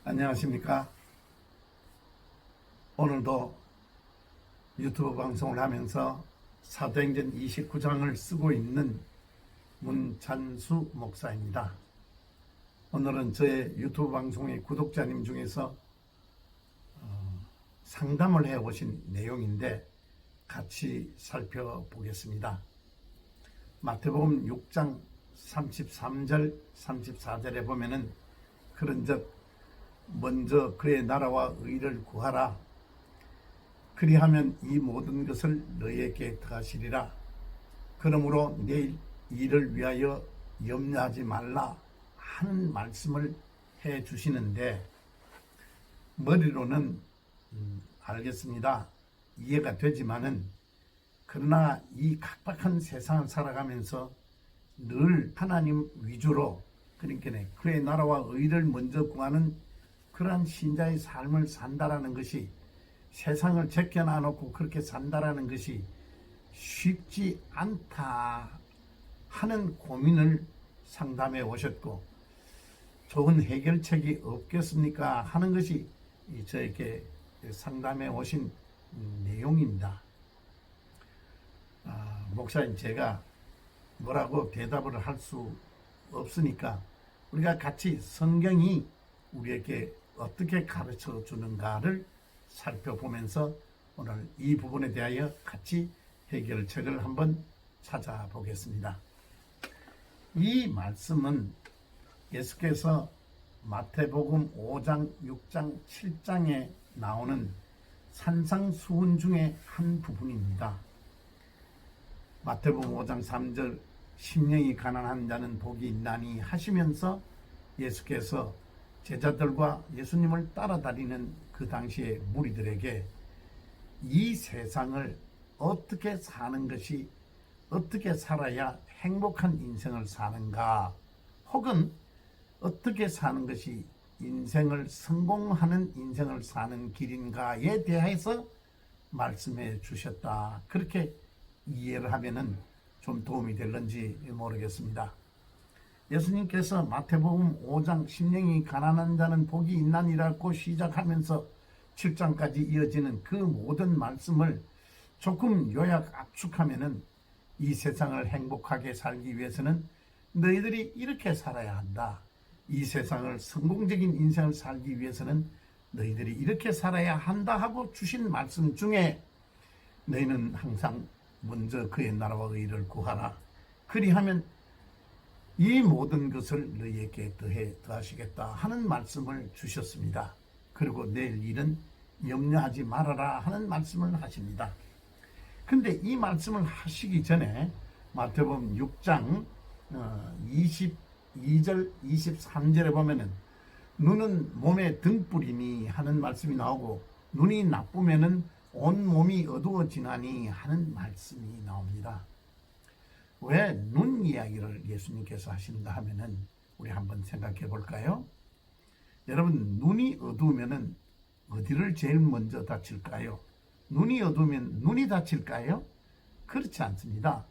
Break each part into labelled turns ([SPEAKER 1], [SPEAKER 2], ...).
[SPEAKER 1] 안녕하십니까. 오늘도 유튜브 방송을 하면서 사도행전 29장을 쓰고 있는 문찬수 목사입니다. 오늘은 저의 유튜브 방송의 구독자님 중에서 상담을 해오신 내용인데 같이 살펴보겠습니다. 마태복음 6장 33절 34절에 보면은 그런즉 먼저 그의 나라와 의를 구하라. 그리하면 이 모든 것을 너희에게 더하시리라. 그러므로 내 일을 위하여 염려하지 말라 하는 말씀을 해 주시는데, 머리로는 알겠습니다. 이해가 되지만은, 그러나 이 각박한 세상을 살아가면서 늘 하나님 위주로, 그러니까 그의 나라와 의를 먼저 구하는 그러한 신자의 삶을 산다라는 것이, 세상을 제껴놔 놓고 그렇게 산다라는 것이 쉽지 않다 하는 고민을 상담해 오셨고, 좋은 해결책이 없겠습니까 하는 것이 저에게 상담해 오신 내용입니다. 목사님, 제가 뭐라고 대답을 할 수 없으니까 우리가 같이 성경이 우리에게 어떻게 가르쳐 주는가를 살펴보면서 오늘 이 부분에 대하여 같이 해결책을 한번 찾아보겠습니다. 이 말씀은 예수께서 마태복음 5장, 6장, 7장에 나오는 산상수훈 중에 한 부분입니다. 마태복음 5장 3절 심령이 가난한 자는 복이 있나니 하시면서 예수께서 제자들과 예수님을 따라다니는 그 당시의 무리들에게 이 세상을 어떻게 사는 것이, 어떻게 살아야 행복한 인생을 사는가, 혹은 어떻게 사는 것이 인생을 성공하는 인생을 사는 길인가에 대해서 말씀해 주셨다. 그렇게 이해를 하면은 좀 도움이 될런지 모르겠습니다. 예수님께서 마태복음 5장 심령이 가난한 자는 복이 있나니라고 시작하면서 7장까지 이어지는 그 모든 말씀을 조금 요약 압축하면은, 이 세상을 행복하게 살기 위해서는 너희들이 이렇게 살아야 한다. 이 세상을 성공적인 인생을 살기 위해서는 너희들이 이렇게 살아야 한다 하고 주신 말씀 중에, 너희는 항상 먼저 그의 나라와 의를 구하라. 그리하면 이 모든 것을 너희에게 더하시겠다 하는 말씀을 주셨습니다. 그리고 내일 일은 염려하지 말아라 하는 말씀을 하십니다. 근데 이 말씀을 하시기 전에 마태복음 6장 22절 23절에 보면은 눈은 몸의 등불이니 하는 말씀이 나오고, 눈이 나쁘면은 온 몸이 어두워지나니 하는 말씀이 나옵니다. 왜 눈 이야기를 예수님께서 하신다 하면은 우리 한번 생각해 볼까요? 여러분, 눈이 어두우면은 어디를 제일 먼저 다칠까요? 눈이 어두우면 눈이 다칠까요? 그렇지 않습니다.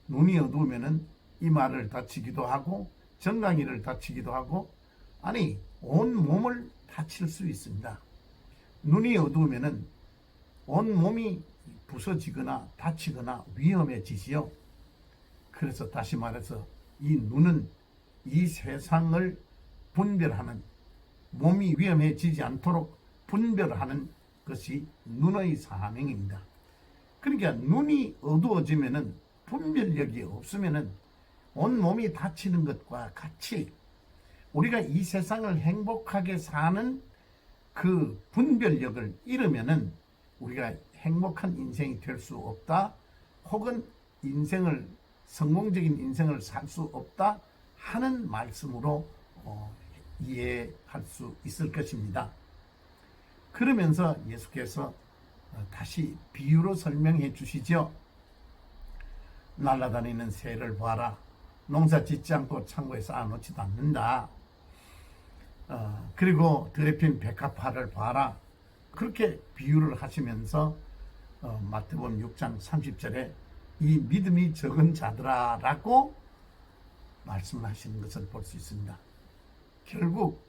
[SPEAKER 1] 눈이 어두우면은 이마를 다치기도 하고 정강이를 다치기도 하고, 아니 온 몸을 다칠 수 있습니다. 눈이 어두우면은 온 몸이 부서지거나 다치거나 위험해지지요. 그래서 다시 말해서 이 눈은 이 세상을 분별하는, 몸이 위험해지지 않도록 분별하는 것이 눈의 사명입니다. 그러니까 눈이 어두워지면은, 분별력이 없으면은 온 몸이 다치는 것과 같이 우리가 이 세상을 행복하게 사는 그 분별력을 잃으면은 우리가 행복한 인생이 될 수 없다, 혹은 성공적인 인생을 살 수 없다 하는 말씀으로 이해할 수 있을 것입니다. 그러면서 예수께서 다시 비유로 설명해 주시죠. 날아다니는 새를 봐라. 농사 짓지 않고 창고에 쌓아놓지도 않는다. 그리고 들에 핀 백합화를 봐라. 그렇게 비유를 하시면서 마태복음 6장 30절에 이 믿음이 적은 자들아 라고 말씀을 하시는 것을 볼 수 있습니다. 결국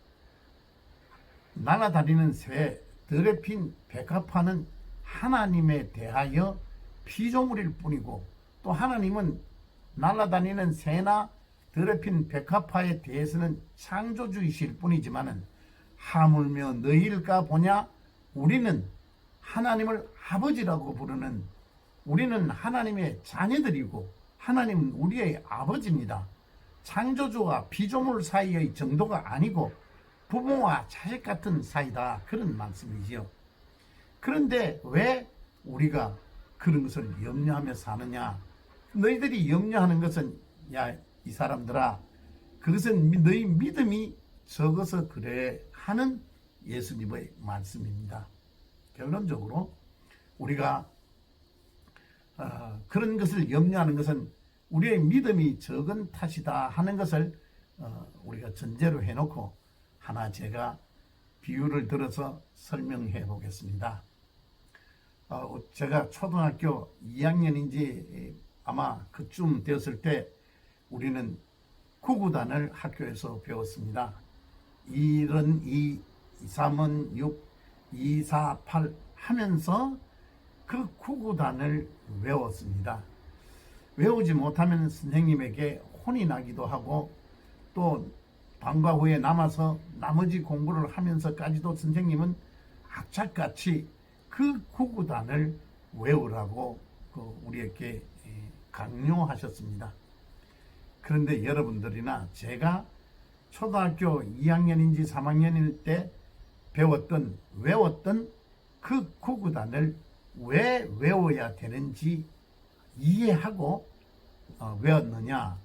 [SPEAKER 1] 날아다니는 새, 들에 핀 백합화는 하나님에 대하여 피조물일 뿐이고, 또 하나님은 날아다니는 새나 들에 핀 백합화에 대해서는 창조주이실 뿐이지만은, 하물며 너희일까 보냐, 우리는 하나님을 아버지라고 부르는, 우리는 하나님의 자녀들이고 하나님은 우리의 아버지입니다. 창조주와 피조물 사이의 정도가 아니고 부모와 자식 같은 사이다, 그런 말씀이지요. 그런데 왜 우리가 그런 것을 염려하며 사느냐? 너희들이 염려하는 것은, 야, 이 사람들아, 그것은 너희 믿음이 적어서 그래 하는 예수님의 말씀입니다. 결론적으로 우리가 그런 것을 염려하는 것은 우리의 믿음이 적은 탓이다 하는 것을 우리가 전제로 해놓고 하나 제가 비유를 들어서 설명해 보겠습니다. 제가 초등학교 2학년인지 아마 그쯤 되었을 때 우리는 구구단을 학교에서 배웠습니다. 1은 2, 3은 6, 2, 4, 8 하면서 그 구구단을 외웠습니다. 외우지 못하면 선생님에게 혼이 나기도 하고, 또 방과 후에 남아서 나머지 공부를 하면서까지도 선생님은 악착같이 그 구구단을 외우라고 우리에게 강요하셨습니다. 그런데 여러분들이나 제가 초등학교 2학년인지 3학년일 때 외웠던 그 구구단을 왜 외워야 되는지 이해하고 외웠느냐?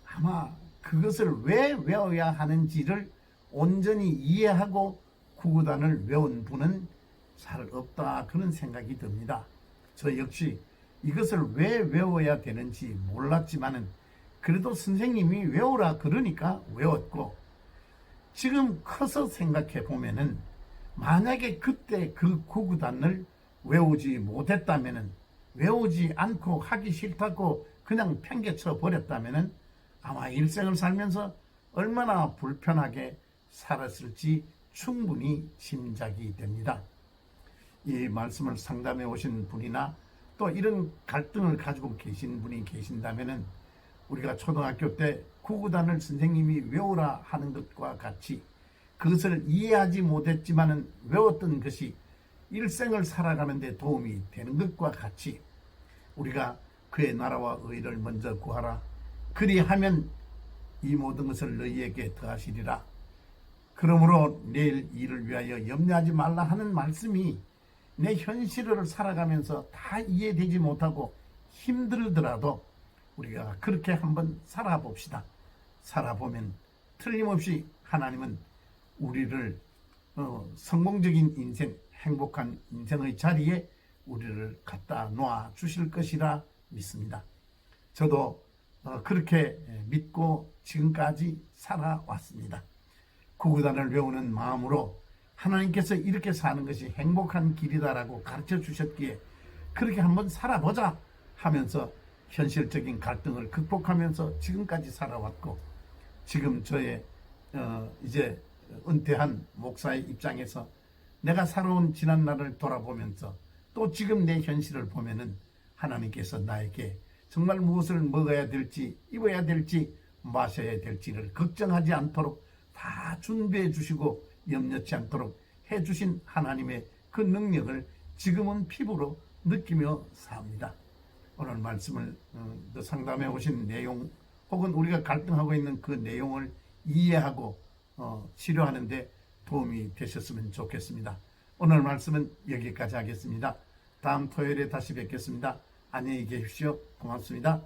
[SPEAKER 1] 아마 그것을 왜 외워야 하는지를 온전히 이해하고 구구단을 외운 분은 잘 없다, 그런 생각이 듭니다. 저 역시 이것을 왜 외워야 되는지 몰랐지만은 그래도 선생님이 외우라 그러니까 외웠고, 지금 커서 생각해 보면은 만약에 그때 그 구구단을 외우지 못했다면은, 외우지 않고 하기 싫다고 그냥 팽개쳐 버렸다면은 아마 일생을 살면서 얼마나 불편하게 살았을지 충분히 짐작이 됩니다. 이 말씀을 상담해 오신 분이나 또 이런 갈등을 가지고 계신 분이 계신다면은, 우리가 초등학교 때 구구단을 선생님이 외우라 하는 것과 같이 그것을 이해하지 못했지만은 외웠던 것이 일생을 살아가는 데 도움이 되는 것과 같이 우리가 그의 나라와 의를 먼저 구하라, 그리하면 이 모든 것을 너희에게 더하시리라, 그러므로 내일 일을 위하여 염려하지 말라 하는 말씀이 내 현실을 살아가면서 다 이해되지 못하고 힘들더라도 우리가 그렇게 한번 살아봅시다. 살아보면 틀림없이 하나님은 우리를 성공적인 인생, 행복한 인생의 자리에 우리를 갖다 놓아 주실 것이라 믿습니다. 저도 그렇게 믿고 지금까지 살아왔습니다. 구구단을 외우는 마음으로 하나님께서 이렇게 사는 것이 행복한 길이다라고 가르쳐 주셨기에 그렇게 한번 살아보자 하면서 현실적인 갈등을 극복하면서 지금까지 살아왔고, 지금 저의 이제 은퇴한 목사의 입장에서 내가 살아온 지난 날을 돌아보면서 또 지금 내 현실을 보면은 하나님께서 나에게 정말 무엇을 먹어야 될지, 입어야 될지, 마셔야 될지를 걱정하지 않도록 다 준비해 주시고 염려치 않도록 해 주신 하나님의 그 능력을 지금은 피부로 느끼며 삽니다. 오늘 말씀을 상담해 오신 내용, 혹은 우리가 갈등하고 있는 그 내용을 이해하고 치료하는 데 도움이 되셨으면 좋겠습니다. 오늘 말씀은 여기까지 하겠습니다. 다음 토요일에 다시 뵙겠습니다. 안녕히 계십시오. 고맙습니다.